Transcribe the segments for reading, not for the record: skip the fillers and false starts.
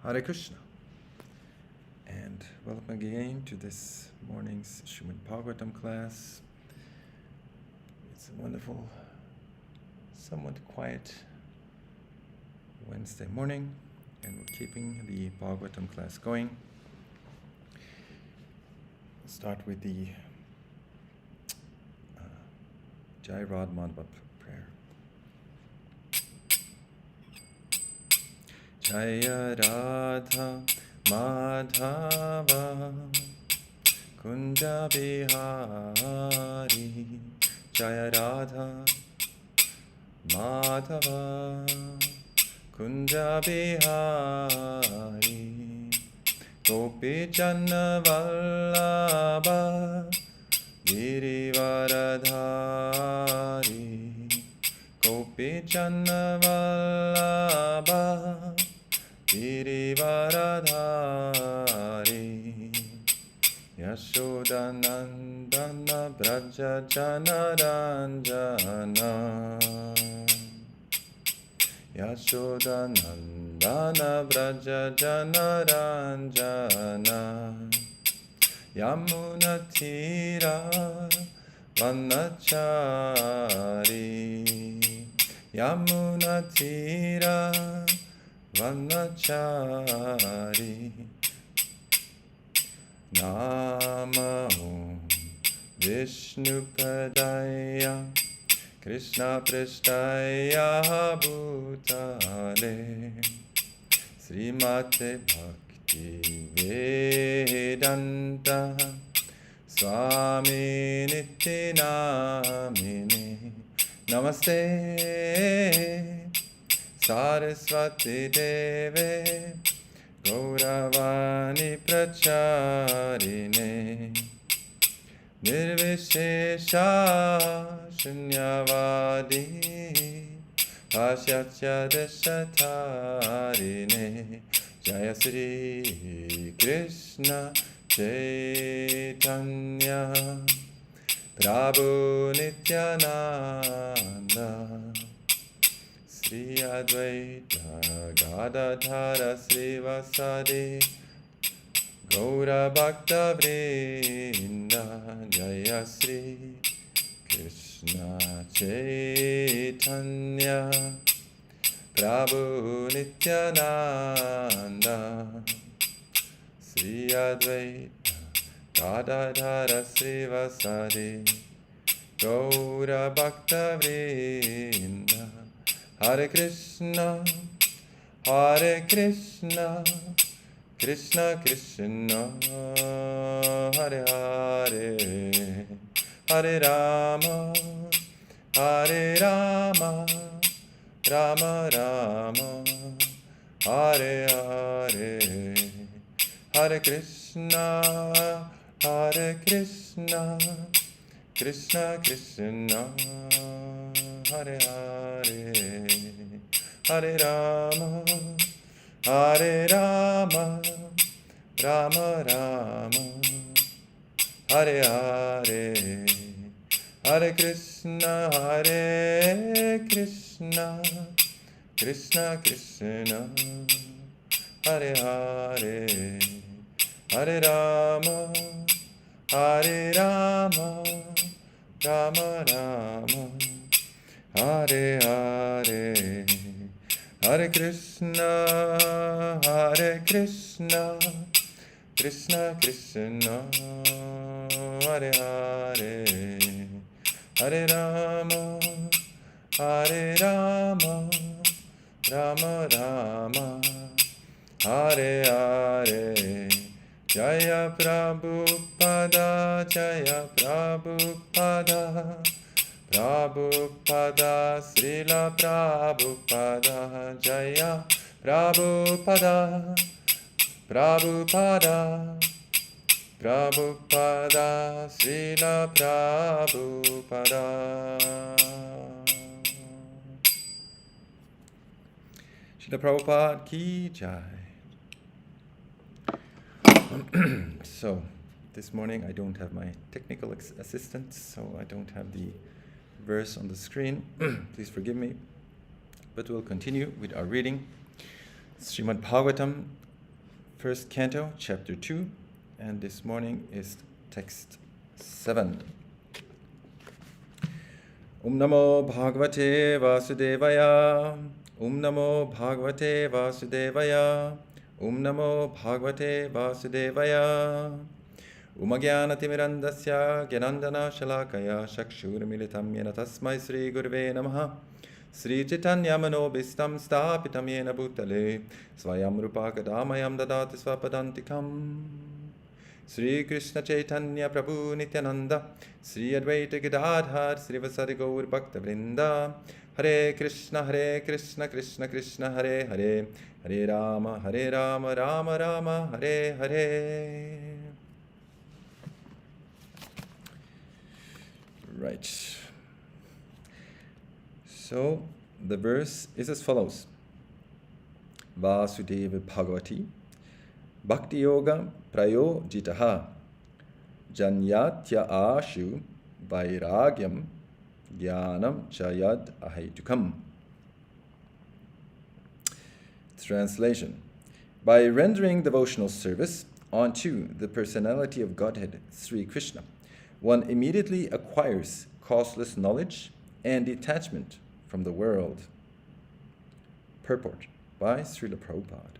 Hare Krishna, and welcome again to this morning's Srimad Bhagavatam class. It's a wonderful, somewhat quiet Wednesday morning, and we're keeping the Bhagavatam class going. We'll start with the Jai Radha Madhava prayer. Jaya Radha Madhava Kunja Bihari Jaya Radha Madhava Kunja Bihari Gopi Janna Vallabha Girivaradhari Gopi Janna Vallabha Girivaradhari Yashodanandana Braja Janaranjana Yashodanandana Braja Janaranjana Yamunatira Vanachari Yamunatira Vanachari Namo Vishnupadaya Krishna Prasthaya Bhutale Srimate Bhakti Vedanta Swami Nityanamine Namaste Saraswati Deve Gauravani Pracharine Nirvishesha Shunyavadi Pasyatya Dashatarine Jaya Sri Krishna Chaitanya Prabhu Nityananda Sri Advaita Gadadhara Srivasadi Gaura Bhakta Vrinda Jaya Sri Krishna Chaitanya Prabhu Nityananda Sri Advaita Gadadhara Srivasadi Gaura Bhakta Vrinda Hare Krishna, Hare Krishna, Krishna Krishna, Hare Hare, Hare Rama, Hare Rama, Rama Rama, Hare Hare, Hare Krishna, Hare Krishna, Krishna Krishna, Hare Hare, Hare Rama, Hare Rama, Rama Rama, Hare Hare, Hare Krishna, Krishna Krishna, Hare Hare, Hare Rama, Hare Rama, Rama Rama, Hare Hare, Hare Krishna, Krishna Krishna, Hare Hare, Hare Rama, Hare Rama, Rama Rama, Hare Hare, Jaya Prabhupada, Jaya Prabhupada, Prabhupada, Srila Prabhupada, Jaya Prabhupada, Prabhupada, Prabhupada, Srila Prabhupada. Srila Prabhupada ki jai. So, this morning I don't have my technical assistant, so I don't have the verse on the screen. Please forgive me. But we'll continue with our reading. Srimad Bhagavatam, first canto, chapter 2, and this morning is text 7. Om Namo Bhagavate Vasudevaya. Om Namo Bhagavate Vasudevaya. Om Namo Bhagavate Vasudevaya. Umagyanatimidandasya Gyanandana Shalakaya Shakshurmilitam Yena Tasmai Sri Gurve Namaha. Sri Chaitanya Manobhistam Stapitam Yena Bhutale Svayam Rupa Kadamayam Dadati Svapadantikam. Sri Krishna Chaitanya Prabhu Nityananda Sri Advaita Gadadhar Sri Vasari Gaur Bhakta Vrinda. Hare Krishna Krishna Krishna Hare Hare Hare Rama Rama Rama Hare Hare. Right. So the verse is as follows. Vasudeva Bhagavati Bhakti Yoga Prayo Jitaha Janyatya Ashu Vairagyam Jnanam Chayad Ahaitukam. Translation. By rendering devotional service unto the personality of Godhead, Sri Krishna, one immediately acquires causeless knowledge and detachment from the world. Purport by Srila Prabhupada.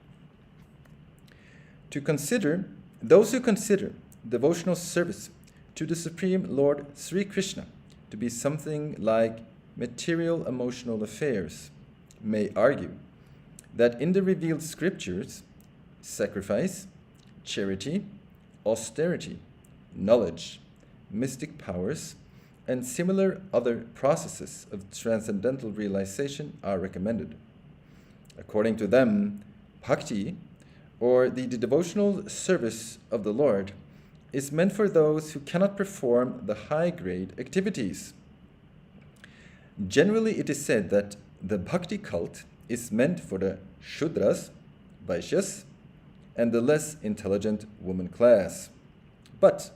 Those who consider devotional service to the Supreme Lord Sri Krishna to be something like material emotional affairs may argue that in the revealed scriptures, sacrifice, charity, austerity, knowledge, mystic powers, and similar other processes of transcendental realization are recommended. According to them, bhakti, or the devotional service of the Lord, is meant for those who cannot perform the high-grade activities. Generally, it is said that the bhakti cult is meant for the Shudras, Vaishyas, and the less intelligent woman class. But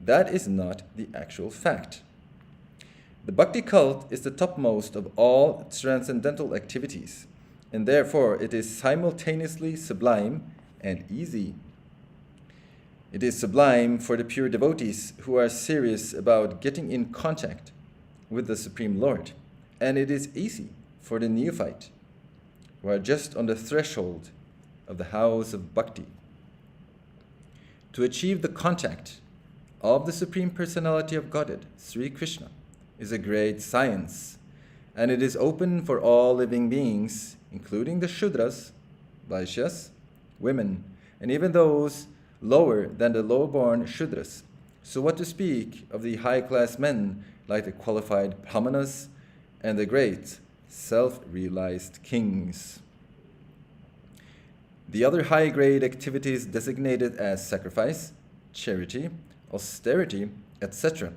that is not the actual fact. The bhakti cult is the topmost of all transcendental activities, and therefore it is simultaneously sublime and easy. It is sublime for the pure devotees who are serious about getting in contact with the Supreme Lord, and it is easy for the neophyte who are just on the threshold of the house of bhakti. To achieve the contact of the Supreme Personality of Godhead, Sri Krishna, is a great science, and it is open for all living beings, including the Shudras, Vaishyas, women, and even those lower than the low-born Shudras. So what to speak of the high-class men like the qualified Brahmanas and the great self-realized kings. The other high-grade activities designated as sacrifice, charity, austerity, etc.,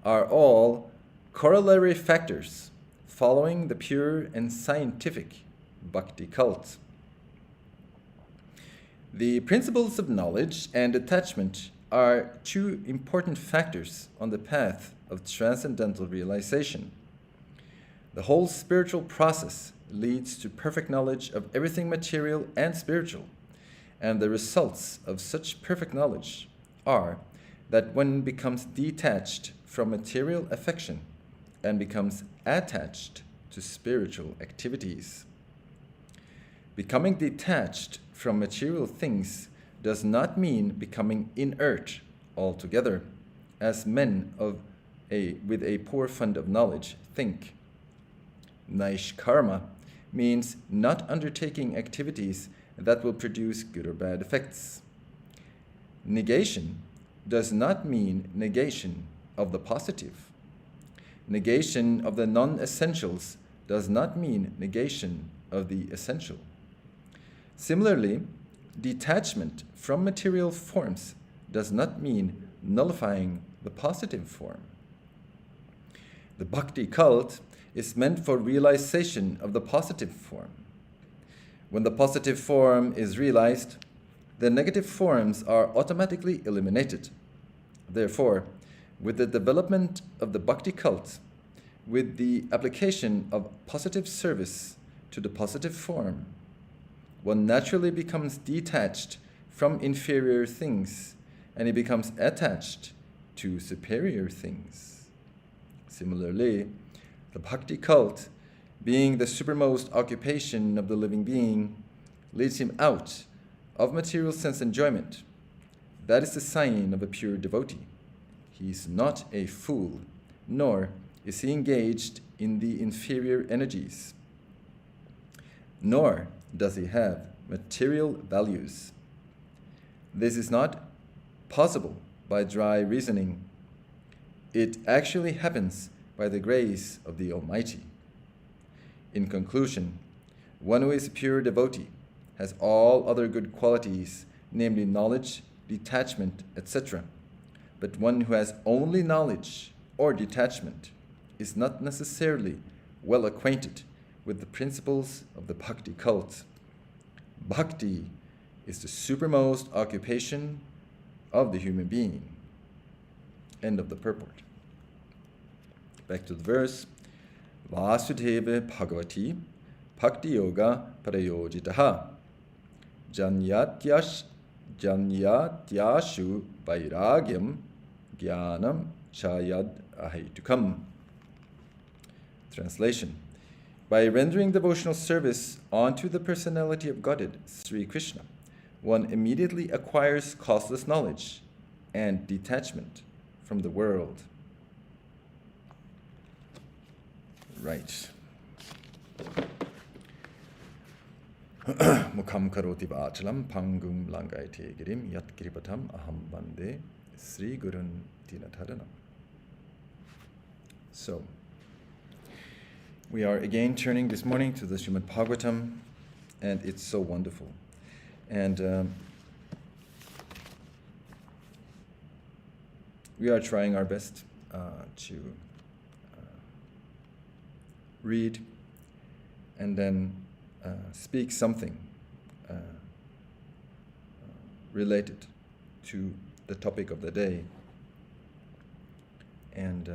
are all corollary factors following the pure and scientific bhakti cult. The principles of knowledge and attachment are two important factors on the path of transcendental realization. The whole spiritual process leads to perfect knowledge of everything material and spiritual, and the results of such perfect knowledge are that one becomes detached from material affection and becomes attached to spiritual activities. Becoming detached from material things does not mean becoming inert altogether, as men with a poor fund of knowledge think. Naishkarma means not undertaking activities that will produce good or bad effects. Negation does not mean negation of the positive. Negation of the non-essentials does not mean negation of the essential. Similarly, detachment from material forms does not mean nullifying the positive form. The bhakti cult is meant for realization of the positive form. When the positive form is realized, the negative forms are automatically eliminated. Therefore, with the development of the bhakti cult, with the application of positive service to the positive form, one naturally becomes detached from inferior things, and he becomes attached to superior things. Similarly, the bhakti cult, being the supermost occupation of the living being, leads him out of material sense enjoyment. That is the sign of a pure devotee. He is not a fool, nor is he engaged in the inferior energies, nor does he have material values. This is not possible by dry reasoning. It actually happens by the grace of the Almighty. In conclusion, one who is a pure devotee has all other good qualities, namely knowledge, detachment, etc. But one who has only knowledge or detachment is not necessarily well acquainted with the principles of the bhakti cult. Bhakti is the supermost occupation of the human being. End of the purport. Back to the verse. Vasudeva Bhagavati Bhakti Yoga Prayojitaha Janyatyashu Vairagyam Jnanam Chayad Ahetukam. Translation. By rendering devotional service unto the personality of Godhead, Sri Krishna, one immediately acquires causeless knowledge and detachment from the world. Right. Mukham karoti vachalam pangum langaite girim yat kripatam aham bande Sri Gurun Dinataranam. So, we are again turning this morning to the Srimad Bhagavatam, and it's so wonderful. And we are trying our best to read and then speak something related to the topic of the day. And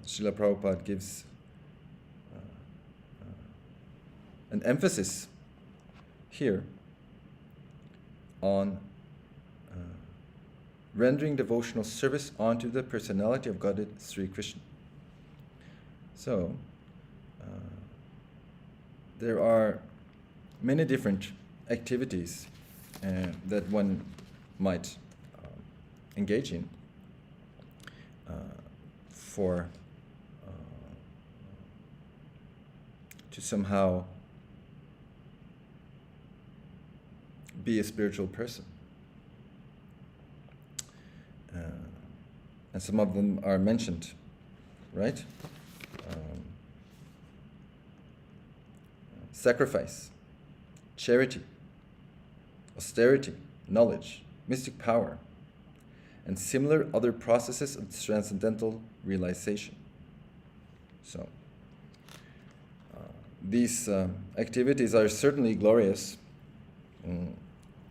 Srila Prabhupada gives an emphasis here on rendering devotional service unto the personality of Godhead Sri Krishna. So, there are many different activities that one might engage in for to somehow be a spiritual person. And some of them are mentioned, right? Sacrifice, charity, austerity, knowledge, mystic power, and similar other processes of transcendental realization. So, these activities are certainly glorious,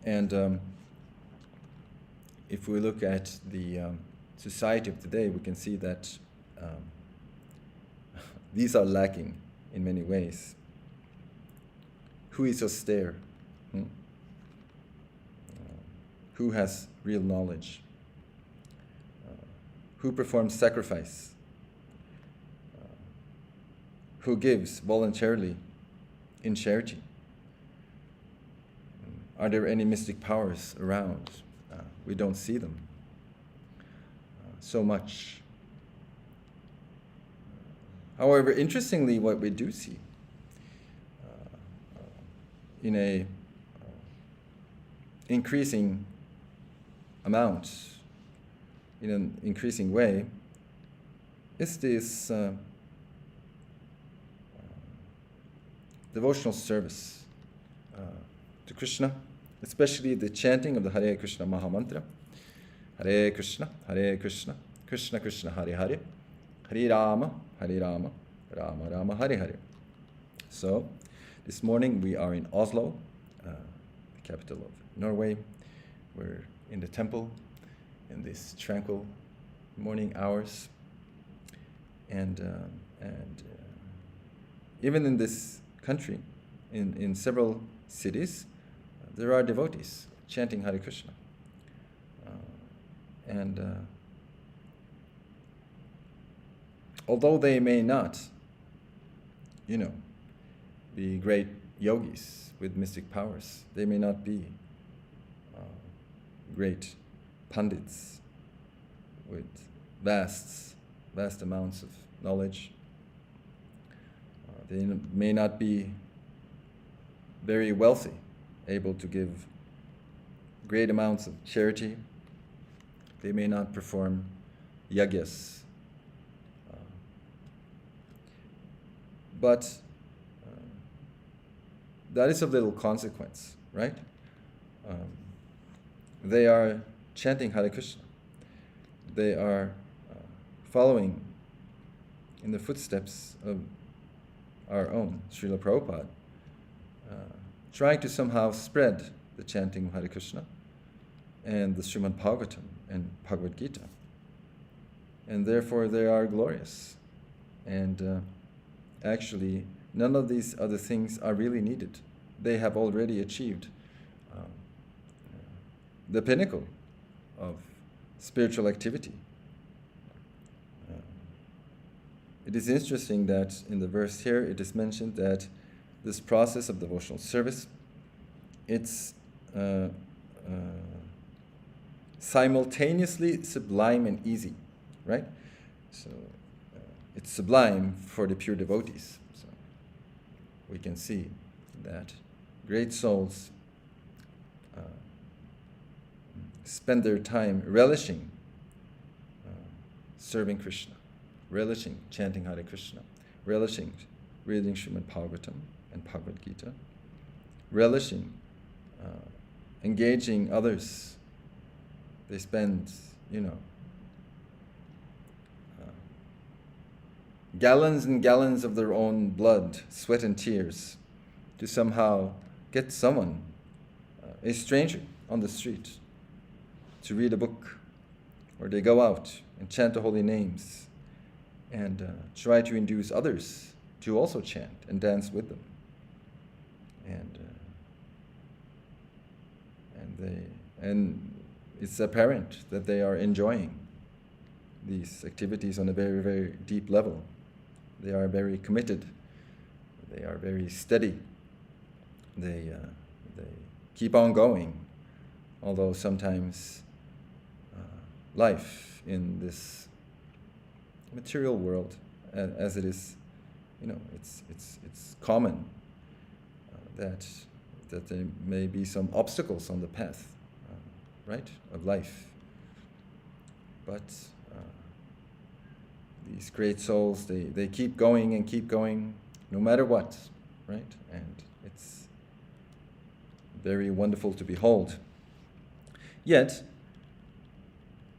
and if we look at the society of today, we can see that these are lacking in many ways. Who is austere? Who has real knowledge? Who performs sacrifice? Who gives voluntarily in charity? Are there any mystic powers around? We don't see them so much. However, interestingly, what we do see in a increasing amount, in an increasing way, is this devotional service to Krishna, especially the chanting of the Hare Krishna Mahamantra. Hare Krishna, Krishna Krishna, Hare Hare, Hare Rama, Rama Rama, Hare Hare. So, this morning we are in Oslo, the capital of Norway. We're in the temple in these tranquil morning hours, and even in this country, in several cities, there are devotees chanting Hare Krishna. And although they may not, be great yogis with mystic powers, they may not be great pandits with vast amounts of knowledge. They may not be very wealthy, able to give great amounts of charity. They may not perform yagyas. But that is of little consequence, right? They are chanting Hare Krishna. They are following in the footsteps of our own Srila Prabhupada, trying to somehow spread the chanting of Hare Krishna and the Srimad Bhagavatam and Bhagavad Gita. And therefore they are glorious. And actually, none of these other things are really needed. They have already achieved the pinnacle of spiritual activity. It is interesting that in the verse here it is mentioned that this process of devotional service, it's simultaneously sublime and easy, right? So it's sublime for the pure devotees. So we can see that great souls spend their time relishing serving Krishna, relishing chanting Hare Krishna, relishing reading Srimad Bhagavatam and Bhagavad Gita, relishing engaging others. They spend, gallons and gallons of their own blood, sweat and tears to somehow get someone, a stranger on the street, to read a book, or they go out and chant the holy names and try to induce others to also chant and dance with them. And it's apparent that they are enjoying these activities on a very, very deep level. They are very committed. They are very steady. They keep on going, although sometimes life in this material world, as it is, it's common that there may be some obstacles on the path, right, of life. But these great souls, they keep going and keep going, no matter what, right? And it's very wonderful to behold. Yet,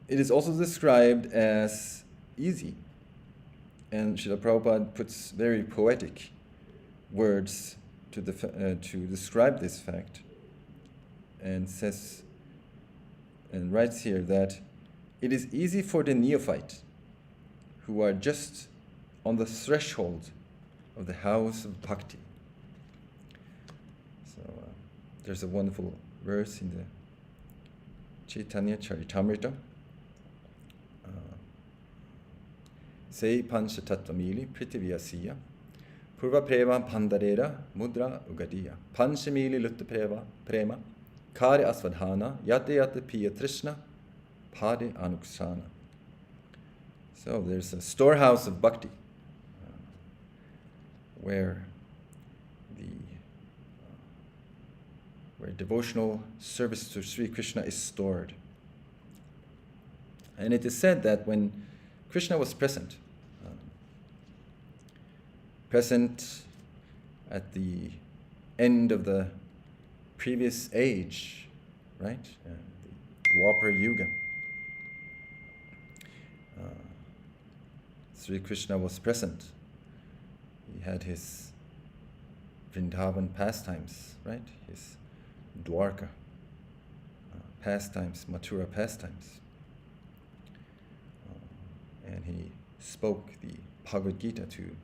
it is also described as easy. And Srila Prabhupada puts very poetic words to describe this fact, and says, and writes here that it is easy for the neophyte who are just on the threshold of the house of bhakti. So there's a wonderful verse in the Chaitanya Charitamrita. Sei pancha tattvamili prithiviyasiya purva prema pandarera mudra ugadiya panchamili lutta prema kari asvadhana yate piya trishna pade anuksana. So there's a storehouse of bhakti where devotional service to Sri Krishna is stored. And it is said that when Krishna was present at the end of the previous age, right? The Dwapara Yuga. Sri Krishna was present. He had his Vrindavan pastimes, right? His Dwarka pastimes, Mathura pastimes. And he spoke the Bhagavad Gita to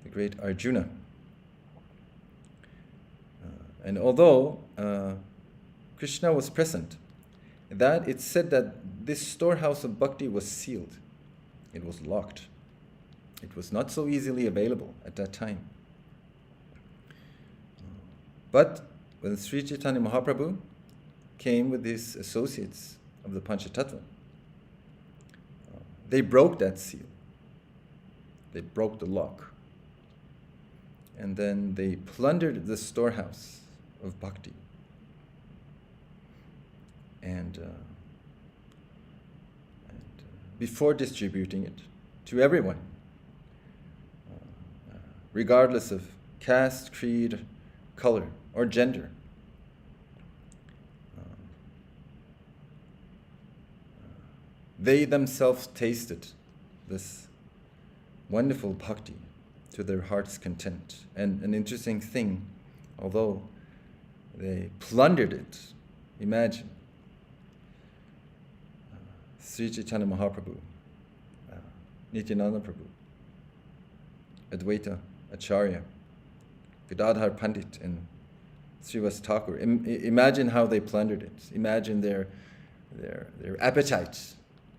the great Arjuna. And although Krishna was present, that it's said that this storehouse of bhakti was sealed. It was locked. It was not so easily available at that time. But when Sri Chaitanya Mahaprabhu came with his associates of the Panchatattva, they broke that seal. They broke the lock. And then they plundered the storehouse of bhakti. And before distributing it to everyone, regardless of caste, creed, color, or gender, they themselves tasted this wonderful bhakti to their heart's content. And an interesting thing, although they plundered it, imagine Sri Chaitanya Mahaprabhu, Nityananda Prabhu, Advaita Acharya, Gadadhar Pandit, and Srivas Thakur. Imagine how they plundered it. Imagine their appetite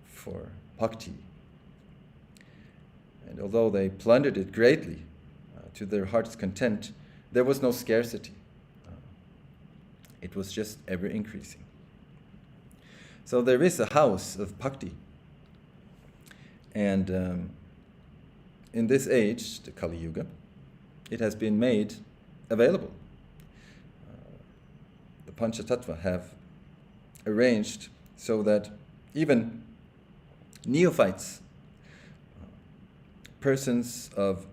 for bhakti. And although they plundered it greatly to their heart's content, there was no scarcity. It was just ever increasing. So there is a house of bhakti. And in this age, the Kali Yuga, it has been made available. The Panchatattva have arranged so that even neophytes, persons of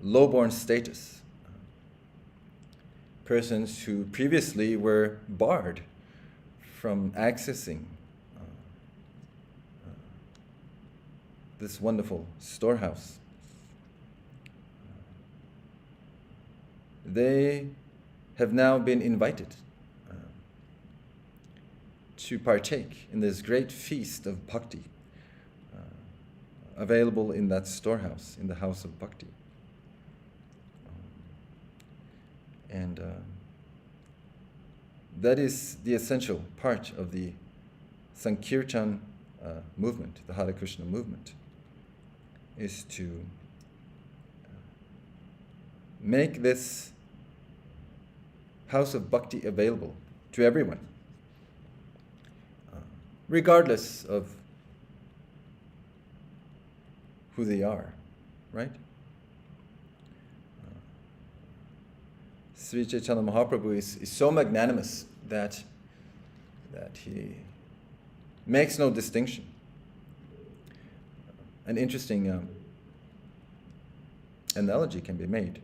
low-born status, persons who previously were barred from accessing this wonderful storehouse, they have now been invited to partake in this great feast of bhakti available in that storehouse, in the house of bhakti. And that is the essential part of the Sankirtan movement, the Hare Krishna movement, is to make this house of bhakti available to everyone, regardless of who they are, right? Sri Chaitanya Mahaprabhu is so magnanimous that he makes no distinction. An interesting analogy can be made.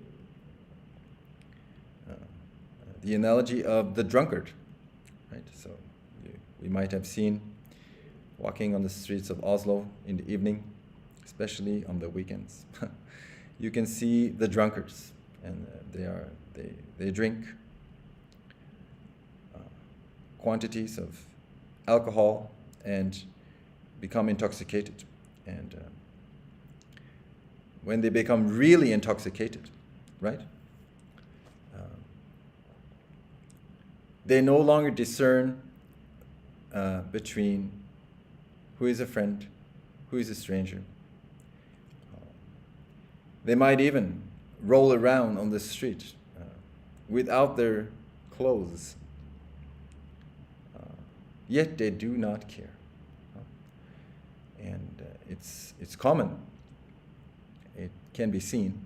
The analogy of the drunkard, right? So we might have seen walking on the streets of Oslo in the evening, especially on the weekends. You can see the drunkards, and they drink quantities of alcohol and become intoxicated. And when they become really intoxicated, right? They no longer discern between who is a friend, who is a stranger. They might even roll around on the street without their clothes. Yet they do not care. And it's common. It can be seen.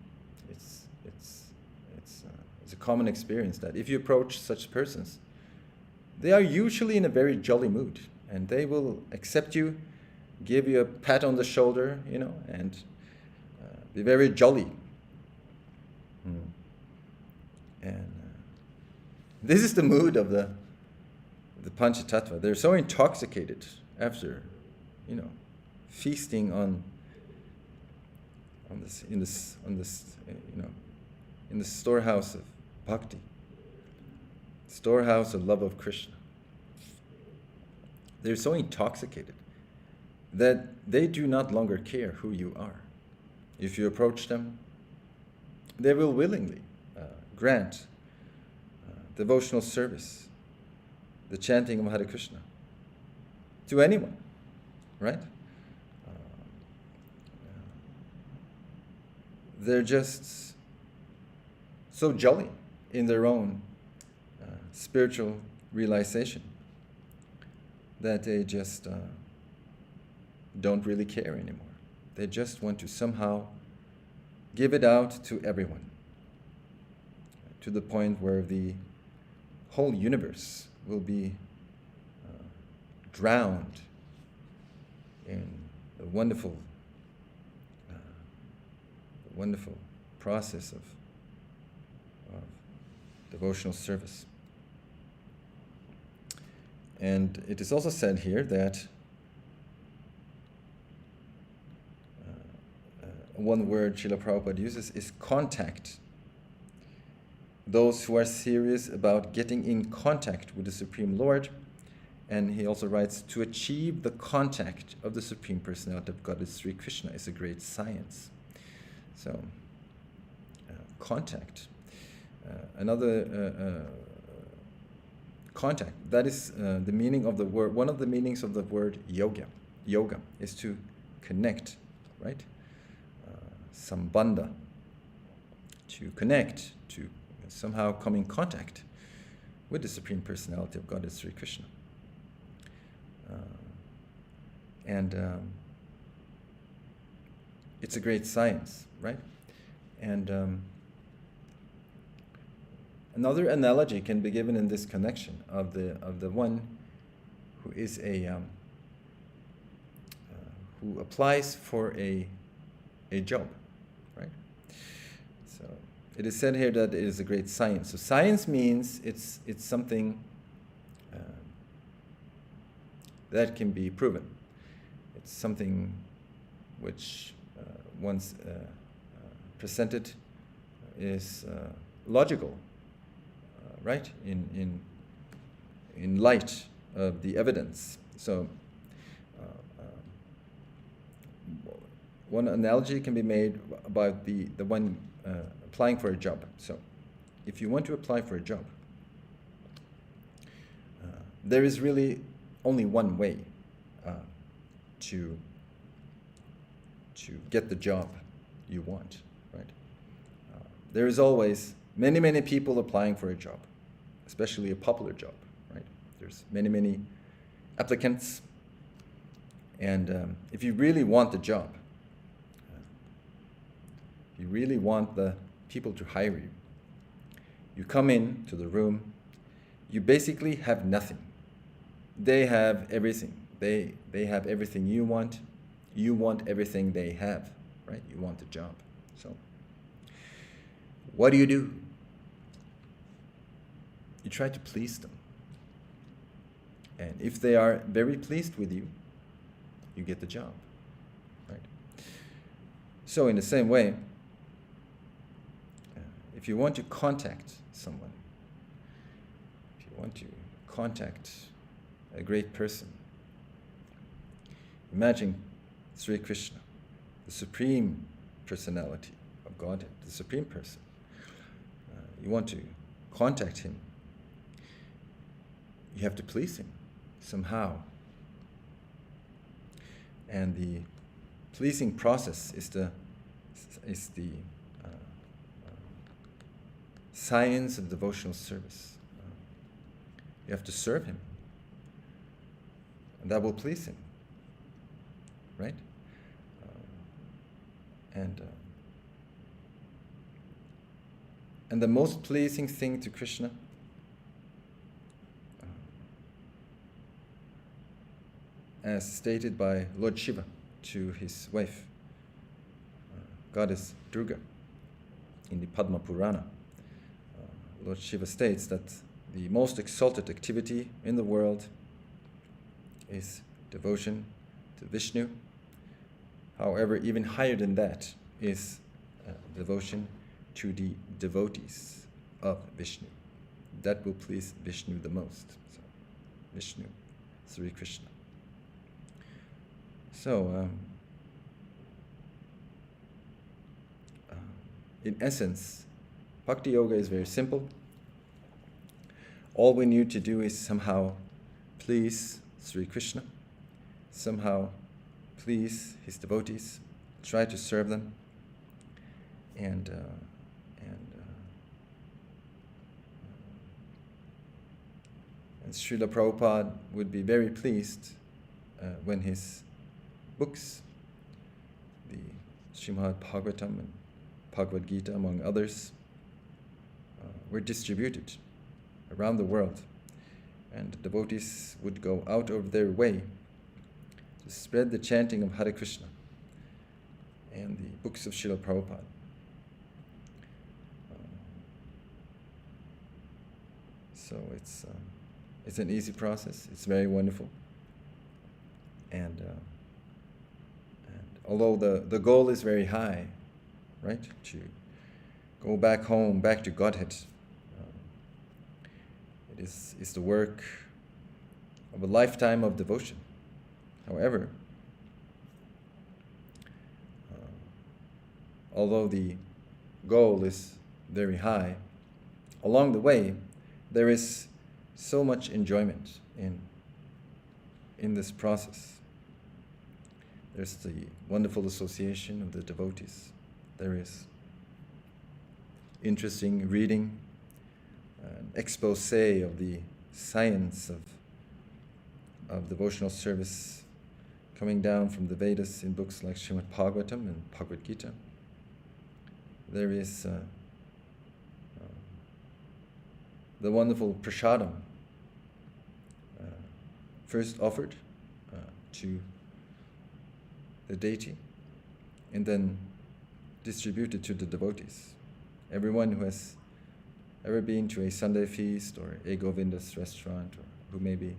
It's a common experience that if you approach such persons, they are usually in a very jolly mood, and they will accept you, give you a pat on the shoulder, and be very jolly. And this is the mood of the Panchatattva. They're so intoxicated after, feasting on this in the storehouse of bhakti, storehouse of love of Krishna. They're so intoxicated that they do not longer care who you are. If you approach them, they will willingly grant devotional service, the chanting of Hare Krishna, to anyone, right? They're just so jolly in their own spiritual realization that they just don't really care anymore. They just want to somehow give it out to everyone, to the point where the whole universe will be drowned in the wonderful process of devotional service. And it is also said here that one word Srila Prabhupada uses is contact. Those who are serious about getting in contact with the Supreme Lord. And he also writes, to achieve the contact of the Supreme Personality of Godhead Sri Krishna is a great science. So, contact. Another contact, that is the meaning of the word, one of the meanings of the word yoga. Yoga is to connect, right? Sambandha, to connect, to somehow come in contact with the Supreme Personality of Godhead Sri Krishna. It's a great science, right? And another analogy can be given in this connection of the one who is who applies for a job, right? So it is said here that it is a great science. So science means it's something that can be proven. It's something which once presented is logical, right? In light of the evidence. So one analogy can be made about the one applying for a job. So if you want to apply for a job, there is really only one way to get the job you want, right? There is always many people applying for a job, especially a popular job, right? There's many applicants, and if you really want the job, if you really want the people to hire you, you come in to the room, you basically have nothing. They have everything. They have everything you want. You want everything they have, right? You want the job. So what do? You try to please them. And if they are very pleased with you, you get the job, right? So in the same way, if you want to contact someone, if you want to contact a great person, imagine Sri Krishna, the Supreme Personality of Godhead, the Supreme Person. You want to contact him. You have to please him somehow. And the pleasing process is the science of devotional service. You have to serve him, and that will please him, right? And the most pleasing thing to Krishna as stated by Lord Shiva to his wife, Goddess Durga, in the Padma Purana. Lord Shiva states that the most exalted activity in the world is devotion to Vishnu. However, even higher than that is devotion to the devotees of Vishnu. That will please Vishnu the most. So, Vishnu, Sri Krishna. So, in essence, Bhakti Yoga is very simple. All we need to do is somehow please Sri Krishna, somehow please his devotees, try to serve them, and Srila Prabhupada would be very pleased when his books, the Srimad Bhagavatam and Bhagavad Gita, among others, were distributed around the world, and devotees would go out of their way to spread the chanting of Hare Krishna and the books of Srila Prabhupada. So it's an easy process. It's very wonderful, and although the goal is very high, right, to go back home, back to Godhead, it is the work of a lifetime of devotion. However, although the goal is very high, along the way there is so much enjoyment in this process. There's the wonderful association of the devotees. There is interesting reading, an expose of the science of devotional service coming down from the Vedas in books like Srimad Bhagavatam and Bhagavad Gita. There is the wonderful prasadam, first offered to the deity and then distributed to the devotees. Everyone who has ever been to a Sunday feast or a Govinda's restaurant, or who maybe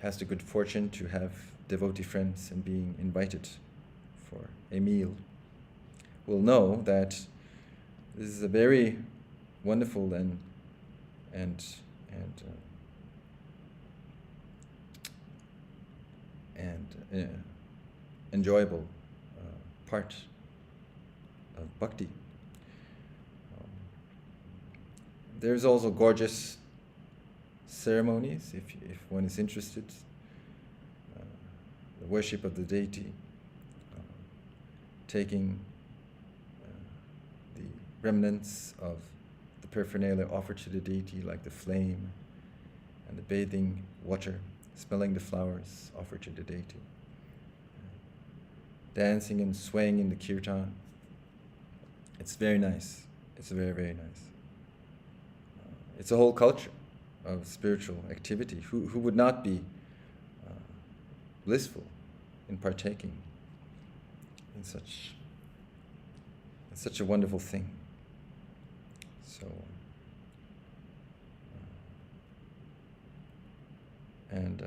has the good fortune to have devotee friends and being invited for a meal, will know that this is a very wonderful and enjoyable part of bhakti. There's also gorgeous ceremonies, if one is interested. The worship of the deity, taking the remnants of the paraphernalia offered to the deity, like the flame and the bathing water, smelling the flowers offered to the deity, dancing and swaying in the kirtan. It's very nice. It's very, very nice. It's a whole culture of spiritual activity. Who would not be blissful in partaking in such a wonderful thing? So, and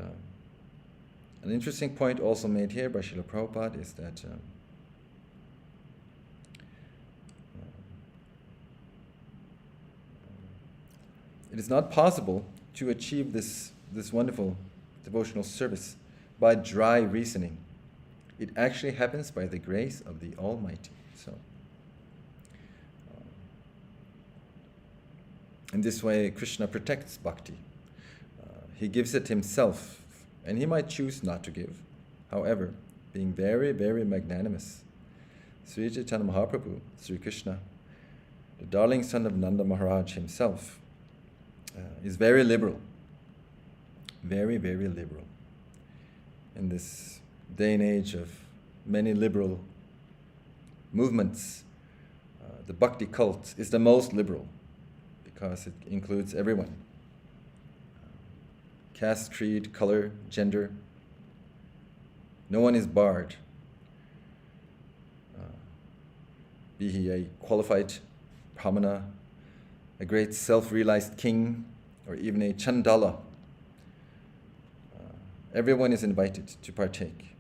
an interesting point also made here by Srila Prabhupada is that it is not possible to achieve this wonderful devotional service by dry reasoning. It actually happens by the grace of the Almighty. So, in this way, Krishna protects bhakti. He gives it himself, and he might choose not to give. However, being very, very magnanimous, Sri Chaitanya Mahaprabhu, Sri Krishna, the darling son of Nanda Maharaj himself, is very liberal, very, very liberal. In this day and age of many liberal movements, the bhakti cult is the most liberal because it includes everyone. Caste, creed, color, gender, no one is barred. Be he a qualified brahmana, a great self-realized king, or even a chandala. Everyone is invited to partake.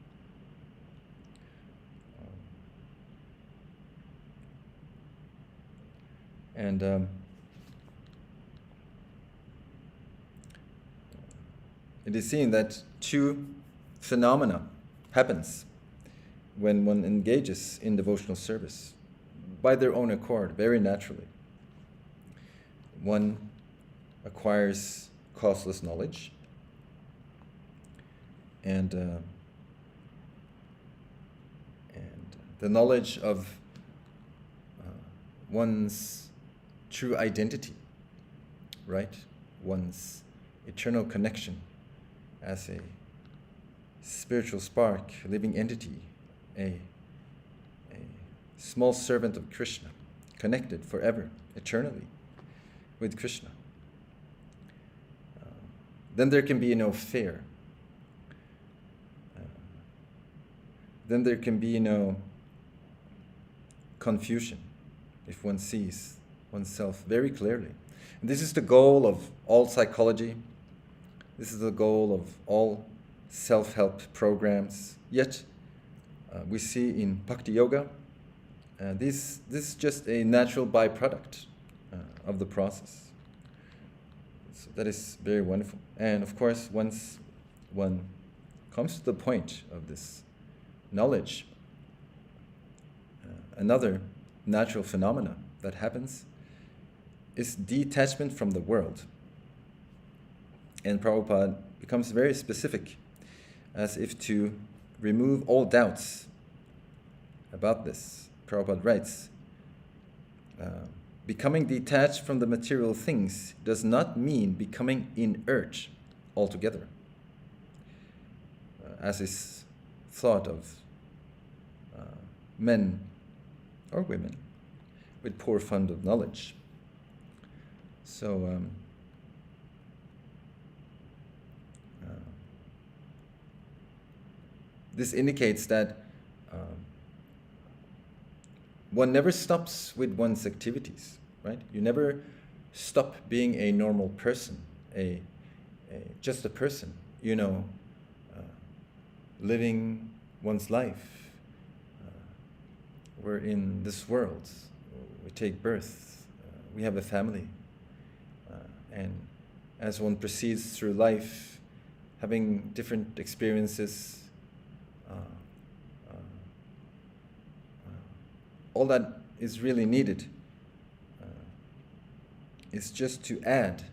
And it is seen that two phenomena happens when one engages in devotional service. by their own accord, very naturally. One acquires causeless knowledge, and the knowledge of one's true identity, right? One's eternal connection as a spiritual spark, living entity, a small servant of Krishna, connected forever, eternally with Krishna. Then there can be no fear. Then there can be no confusion if one sees oneself very clearly. And this is the goal of all psychology. This is the goal of all self-help programs. Yet, we see in Bhakti Yoga, this is just a natural byproduct of the process. So that is very wonderful. And of course, once one comes to the point of this knowledge, another natural phenomena that happens is detachment from the world. And Prabhupada becomes very specific, as if to remove all doubts about this. Prabhupada writes, becoming detached from the material things does not mean becoming inert altogether, as is thought of men or women with poor fund of knowledge. So this indicates that one never stops with one's activities, right? You never stop being a normal person, just a person, living one's life. We're in this world. We take birth. We have a family. And as one proceeds through life, having different experiences, all that is really needed is just to add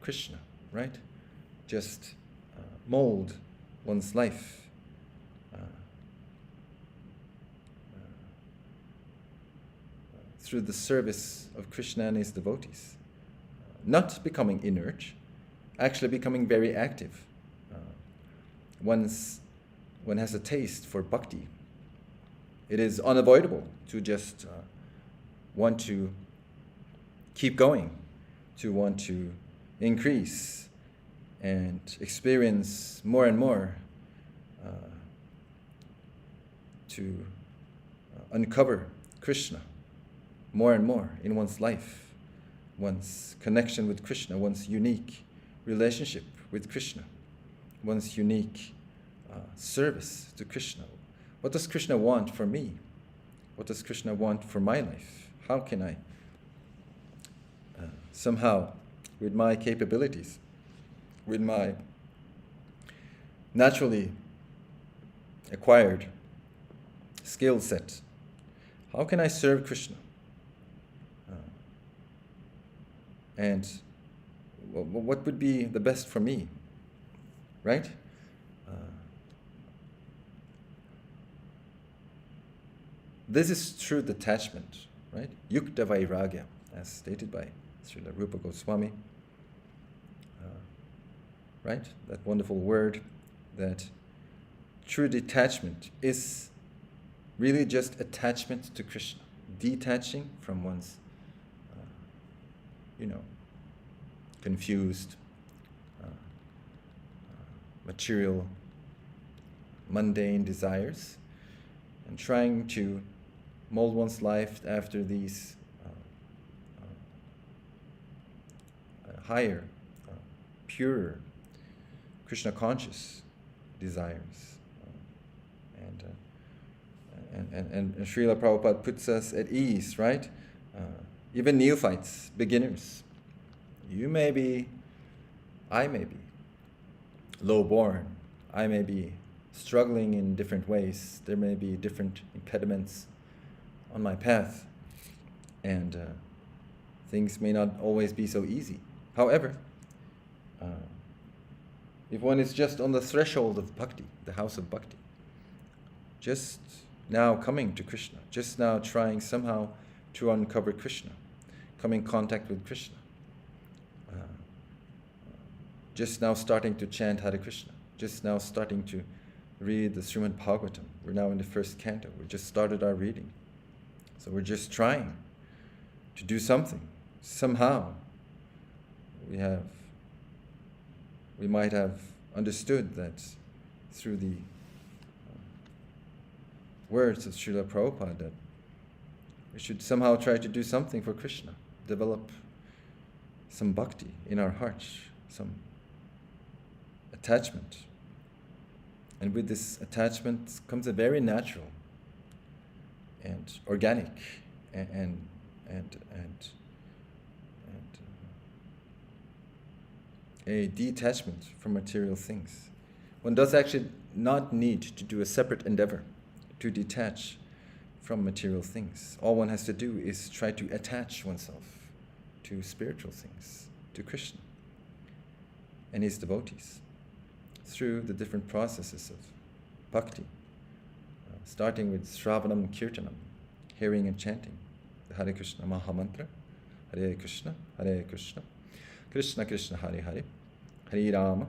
Krishna, right? Just mold one's life through the service of Krishna and his devotees. Not becoming inert, actually becoming very active. One has a taste for bhakti. It is unavoidable to just want to keep going, to want to increase and experience more and more, to uncover Krishna more and more in one's life, one's connection with Krishna, one's unique relationship with Krishna, one's unique service to Krishna. What does Krishna want for me? What does Krishna want for my life? How can I somehow, with my capabilities, with my naturally acquired skill set, how can I serve Krishna? And what would be the best for me, right? This is true detachment, right? Yukta Vairagya, as stated by Srila Rupa Goswami, right? That wonderful word, that true detachment is really just attachment to Krishna, detaching from one's confused, material, mundane desires, and trying to mold one's life after these higher, purer, Krishna-conscious desires. And Srila Prabhupada puts us at ease, right? Even neophytes, beginners. You may be, I may be, low-born. I may be struggling in different ways. There may be different impediments on my path. And things may not always be so easy. However, if one is just on the threshold of bhakti, the house of bhakti, just now coming to Krishna, just now trying somehow to uncover Krishna, come in contact with Krishna, just now starting to chant Hare Krishna, just now starting to read the Srimad Bhagavatam. We're now in the first canto. We just started our reading. So we're just trying to do something. Somehow we might have understood that through the words of Srila Prabhupada that we should somehow try to do something for Krishna, develop some bhakti in our hearts, some attachment. And with this attachment comes a very natural and organic and a detachment from material things. One does actually not need to do a separate endeavor to detach from material things. All one has to do is try to attach oneself to spiritual things, to Krishna and his devotees through the different processes of bhakti, starting with Shravanam Kirtanam, hearing and chanting the Hare Krishna Mahamantra, Hare Krishna, Krishna Krishna Hare Hare, Hare Rama,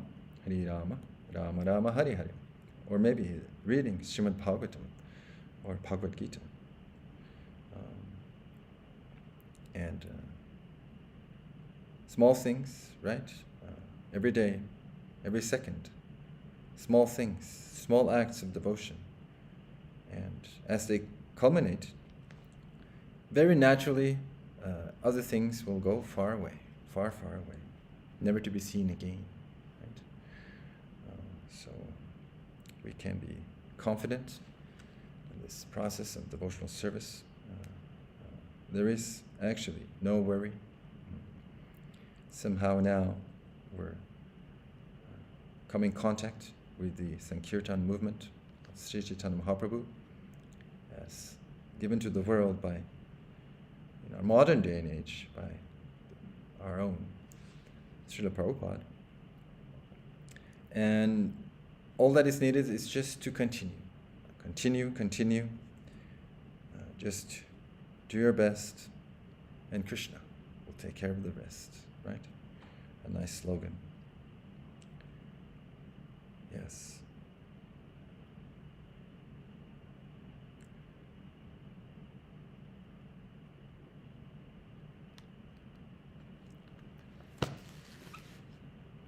Rama Rama Hare Hare. Or maybe reading Srimad Bhagavatam or Bhagavad Gita. And small things, right? Every day, every second. Small things, small acts of devotion. And as they culminate, very naturally, other things will go far away, far, far away, never to be seen again. Right? So we can be confident in this process of devotional service. There is actually no worry. Somehow now we're coming in contact with the Sankirtan movement of Sri Chaitanya Mahaprabhu, as given to the world by, in our modern day and age, by our own Srila Prabhupada. And all that is needed is just to continue. Just do your best, and Krishna will take care of the rest, right? A nice slogan. Yes.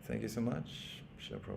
Thank you so much, Srila Prabhupada.